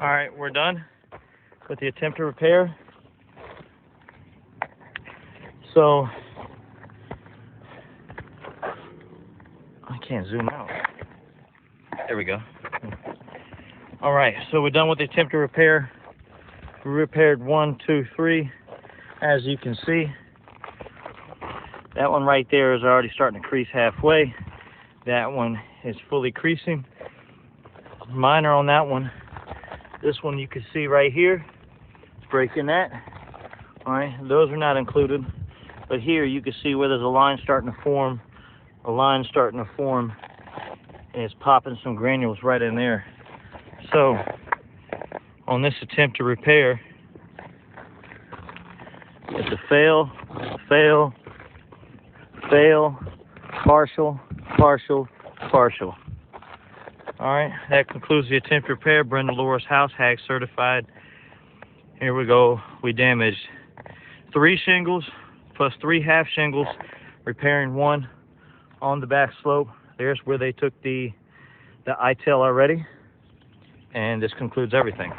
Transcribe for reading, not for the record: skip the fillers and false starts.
Alright, we're done with the attempt to repair. So, I can't zoom out. There we go. Alright, so we're done with the attempt to repair. We repaired 1, 2, 3. As you can see, that one right there is already starting to crease halfway. That one is fully creasing. Minor on that one. This one you can see right here. It's breaking that. Alright, those are not included. But here you can see where there's a line starting to form. A line starting to form. And it's popping some granules right in there. So, on this attempt to repair, it's a fail, fail, fail, partial, partial, partial. Alright, that concludes the attempt to repair Brenda Loar's house, HAG certified. Here we go. We damaged 3 shingles plus 3 half shingles, repairing 1 on the back slope. There's where they took the I-tail already. And this concludes everything.